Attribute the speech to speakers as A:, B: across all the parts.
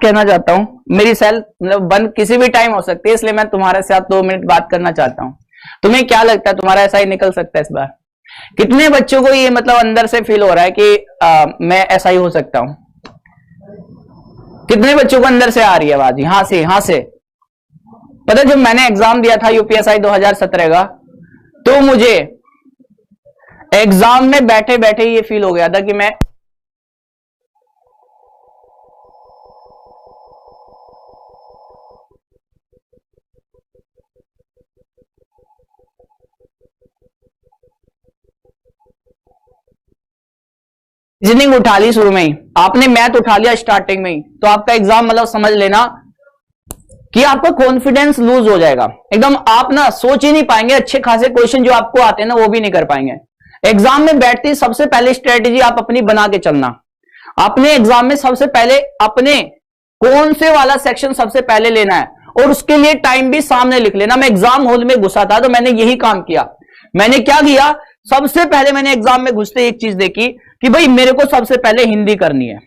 A: कहना चाहता हूं, मेरी सेल मतलब बंद किसी भी टाइम हो सकती है, इसलिए मैं तुम्हारे साथ 2 मिनट बात करना चाहता हूं। तुम्हें क्या लगता है तुम्हारा ऐसा ही निकल सकता है इस बार? कितने बच्चों को ये मतलब अंदर से फील हो रहा है कि मैं ऐसा ही हो सकता हूं? कितने बच्चों को अंदर से आ रही है आवाज? यहां से पता है, जब मैंने एग्जाम दिया था यूपीएसआई 2017 का, तो मुझे एग्जाम में बैठे बैठे ये फील हो गया था कि मैं रीजनिंग उठा ली शुरू में ही, आपने मैथ उठा लिया स्टार्टिंग में ही, तो आपका एग्जाम मतलब समझ लेना कि आपका कॉन्फिडेंस लूज हो जाएगा एकदम। आप ना सोच ही नहीं पाएंगे, अच्छे खासे क्वेश्चन जो आपको आते हैं ना वो भी नहीं कर पाएंगे। एग्जाम में बैठते ही सबसे पहले स्ट्रेटेजी आप अपनी बना के चलना। अपने एग्जाम में सबसे पहले अपने कौन से वाला सेक्शन सबसे पहले लेना है, और उसके लिए टाइम भी सामने लिख लेना। मैं एग्जाम हॉल में घुसा था तो मैंने यही काम किया। मैंने क्या किया, सबसे पहले मैंने एग्जाम में घुसते एक चीज देखी कि भाई मेरे को सबसे पहले हिंदी करनी है,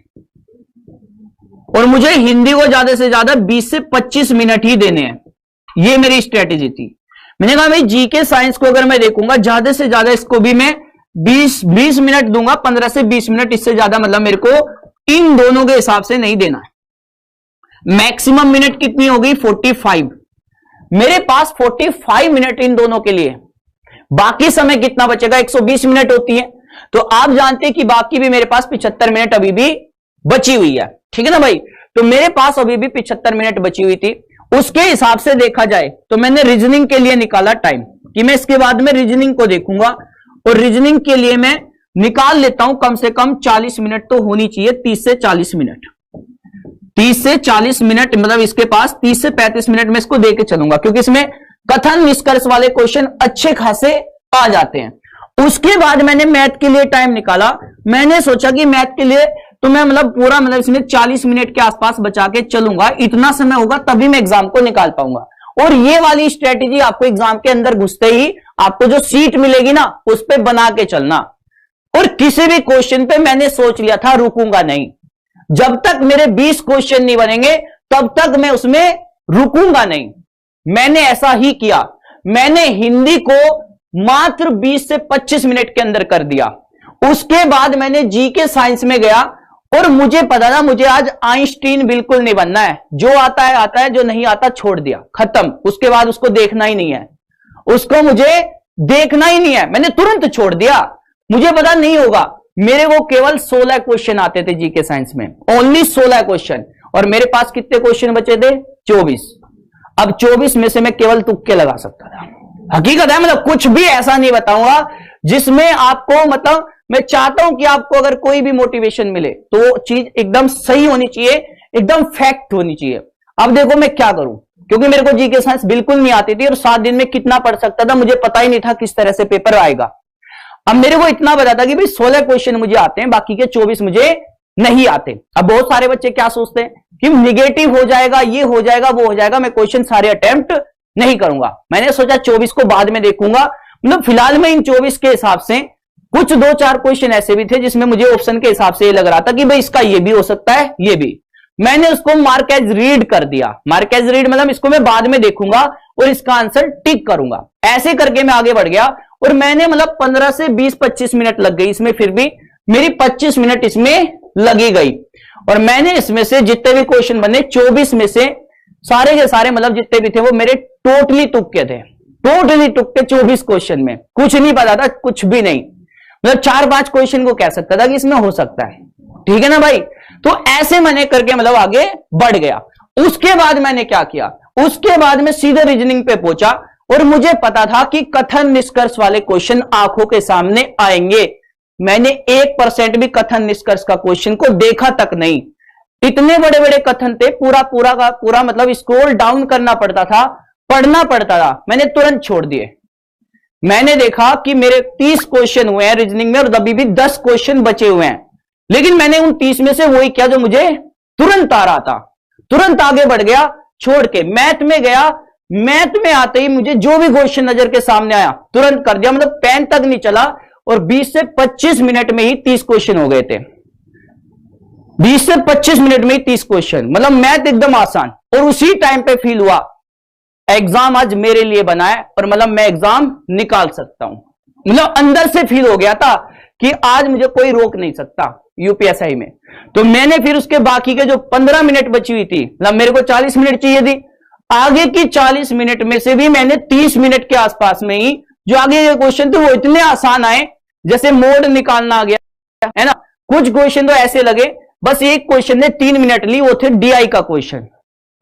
A: और मुझे हिंदी को ज्यादा से ज्यादा 20 से 25 मिनट ही देने हैं। ये मेरी स्ट्रेटेजी थी। मैंने कहा भाई जीके साइंस को अगर मैं देखूंगा ज्यादा से ज्यादा इसको भी मैं 20 मिनट दूंगा, 15 से 20 मिनट, इससे ज्यादा मतलब मेरे को इन दोनों के हिसाब से नहीं देना है। मैक्सिमम मिनट कितनी होगी? 45। मेरे पास 45 मिनट इन दोनों के लिए। बाकी समय कितना बचेगा? 120 मिनट होती है, तो आप जानते हैं कि बाकी भी मेरे पास 75 मिनट अभी भी बची हुई है। ठीक है ना भाई? तो मेरे पास अभी भी 75 मिनट बची हुई थी। उसके हिसाब से देखा जाए तो मैंने रीजनिंग के लिए निकाला टाइम कि मैं इसके बाद में रीजनिंग को देखूंगा, और रीजनिंग के लिए मैं निकाल लेता हूं कम से कम 40 मिनट तो होनी चाहिए, 30 से 40 मिनट। 30 से 40 मिनट मतलब इसके पास 30 से 35 मिनट में इसको देके चलूंगा, क्योंकि इसमें कथन निष्कर्ष वाले क्वेश्चन अच्छे खासे आ जाते हैं। उसके बाद मैंने मैथ के लिए टाइम निकाला। मैंने सोचा कि मैथ के लिए तो मैं मतलब पूरा मतलब इसमें 40 मिनट के आसपास बचा के चलूंगा, इतना समय होगा तभी मैं एग्जाम को निकाल पाऊंगा। और ये वाली स्ट्रेटेजी आपको एग्जाम के अंदर घुसते ही आपको जो सीट मिलेगी ना उस पर बना के चलना। और किसी भी क्वेश्चन पे मैंने सोच लिया था रुकूंगा नहीं, जब तक मेरे 20 क्वेश्चन नहीं बनेंगे तब तक मैं उसमें रुकूंगा नहीं। मैंने ऐसा ही किया। मैंने हिंदी को मात्र 20 से 25 मिनट के अंदर कर दिया। उसके बाद मैंने जीके साइंस में गया, और मुझे पता था मुझे आज आइंस्टीन बिल्कुल नहीं बनना है। जो आता है, जो नहीं आता छोड़ दिया, खत्म। उसके बाद उसको देखना ही नहीं है, उसको मुझे देखना ही नहीं है, मैंने तुरंत छोड़ दिया। मुझे पता नहीं होगा। मेरे को केवल 16 क्वेश्चन आते थे जीके साइंस में, ओनली 16 क्वेश्चन, और मेरे पास कितने क्वेश्चन बचे थे? 24। अब 24 में से मैं केवल तुक्के लगा सकता था। हकीकत है, मतलब कुछ भी ऐसा नहीं बताऊंगा जिसमें आपको मतलब मैं चाहता हूं कि आपको अगर कोई भी मोटिवेशन मिले तो चीज एकदम सही होनी चाहिए, एकदम फैक्ट होनी चाहिए। अब देखो मैं क्या करूं, क्योंकि मेरे को जीके साइंस बिल्कुल नहीं आती थी, और 7 दिन में कितना पढ़ सकता था मुझे पता ही नहीं था किस तरह से पेपर आएगा। अब मेरे को इतना पता था कि भाई 16 क्वेश्चन मुझे आते हैं, बाकी के 24 मुझे नहीं आते। अब बहुत सारे बच्चे क्या सोचते हैं कि निगेटिव हो जाएगा, ये हो जाएगा, वो हो जाएगा, मैं क्वेश्चन सारे अटेम्प्ट नहीं करूंगा। मैंने सोचा 24 को बाद में देखूंगा। मतलब फिलहाल में इन 24 के हिसाब से कुछ 2-4 क्वेश्चन ऐसे भी थे जिसमें मुझे ऑप्शन के हिसाब से ये लग रहा था कि भाई इसका ये भी हो सकता है, ये भी। मैंने उसको मार्क एज रीड कर दिया। मार्क एज रीड मतलब इसको मैं बाद में देखूंगा और इसका आंसर टिक करूंगा। ऐसे करके मैं आगे बढ़ गया, और मैंने मतलब 15 से 20-25 मिनट लग गई इसमें, फिर भी मेरी 25 मिनट इसमें लगी गई। और मैंने इसमें से जितने भी क्वेश्चन बने 24 में से सारे के सारे मतलब जितने भी थे वो मेरे टोटली तुक्के थे। टोटली तुक्के 24 क्वेश्चन में, कुछ नहीं पता था, कुछ भी नहीं। मतलब 4-5 क्वेश्चन को कह सकता था कि इसमें हो सकता है। ठीक है ना भाई? तो ऐसे मैंने करके मतलब आगे बढ़ गया। उसके बाद मैंने क्या किया, उसके बाद मैं सीधे रीजनिंग पे पहुंचा, और मुझे पता था कि कथन निष्कर्ष वाले क्वेश्चन आंखों के सामने आएंगे। मैंने 1% भी कथन निष्कर्ष का क्वेश्चन को देखा तक नहीं। इतने बड़े बड़े कथन थे, पूरा पूरा का पूरा मतलब स्क्रॉल डाउन करना पड़ता था, पढ़ना पड़ता था। मैंने तुरंत छोड़ दिए। मैंने देखा कि मेरे 30 क्वेश्चन हुए हैं रीजनिंग में, और अभी भी 10 क्वेश्चन बचे हुए हैं, लेकिन मैंने उन 30 में से वही किया जो मुझे तुरंत आ रहा था। तुरंत आगे बढ़ गया, छोड़ के मैथ में गया। मैथ में आते ही मुझे जो भी क्वेश्चन नजर के सामने आया तुरंत कर दिया। मतलब पेन तक नहीं चला, और 20 से 25 मिनट में ही 30 क्वेश्चन हो गए थे। 20 से 25 मिनट में 30 क्वेश्चन, मतलब मैथ एकदम आसान। और उसी टाइम पे फील हुआ एग्जाम आज मेरे लिए बना है और मतलब मैं एग्जाम निकाल सकता हूं। मतलब अंदर से फील हो गया था कि आज मुझे कोई रोक नहीं सकता यूपीएसआई में। तो मैंने फिर उसके बाकी के जो 15 मिनट बची हुई थी, मतलब मेरे को 40 मिनट चाहिए थी, आगे की 40 मिनट में से भी मैंने 30 मिनट के आसपास में ही जो आगे के क्वेश्चन थे वो इतने आसान आए, जैसे मोड निकालना आ गया है ना। कुछ क्वेश्चन तो ऐसे लगे, बस एक क्वेश्चन ने 3 मिनट ली, वो थे डीआई का क्वेश्चन।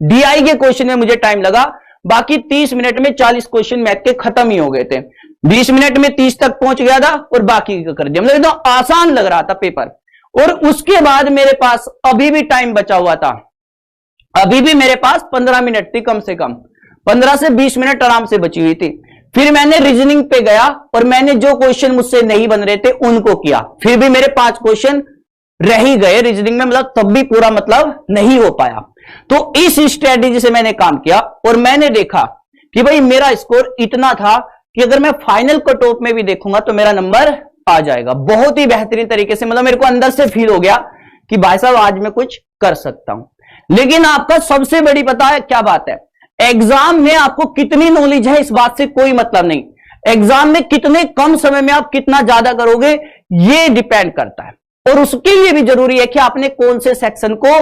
A: डीआई के क्वेश्चन में मुझे टाइम लगा, बाकी 30 मिनट में 40 क्वेश्चन मैथ के खत्म ही हो गए थे। 20 मिनट में 30 तक पहुंच गया था और बाकी का कर दिया। मतलब एकदम आसान लग रहा था पेपर। और उसके बाद मेरे पास अभी भी टाइम बचा हुआ था, अभी भी मेरे पास 15 मिनट थी, कम से कम 15 से 20 मिनट आराम से बची हुई थी। फिर मैंने रीजनिंग पे गया और मैंने जो क्वेश्चन मुझसे नहीं बन रहे थे उनको किया। फिर भी मेरे 5 क्वेश्चन रह ही गए रीजनिंग में, मतलब तब भी पूरा मतलब नहीं हो पाया। तो इस स्ट्रेटेजी से मैंने काम किया और मैंने देखा कि भाई मेरा स्कोर इतना था कि अगर मैं फाइनल कट ऑफ में भी देखूंगा तो मेरा नंबर आ जाएगा बहुत ही बेहतरीन तरीके से। मतलब मेरे को अंदर से फील हो गया कि भाई साहब आज मैं कुछ कर सकता हूं। लेकिन आपका सबसे बड़ी पता है क्या बात है, एग्जाम में आपको कितनी नॉलेज है इस बात से कोई मतलब नहीं। एग्जाम में कितने कम समय में आप कितना ज्यादा करोगे ये डिपेंड करता है। और उसके लिए भी जरूरी है कि आपने कौन से सेक्शन को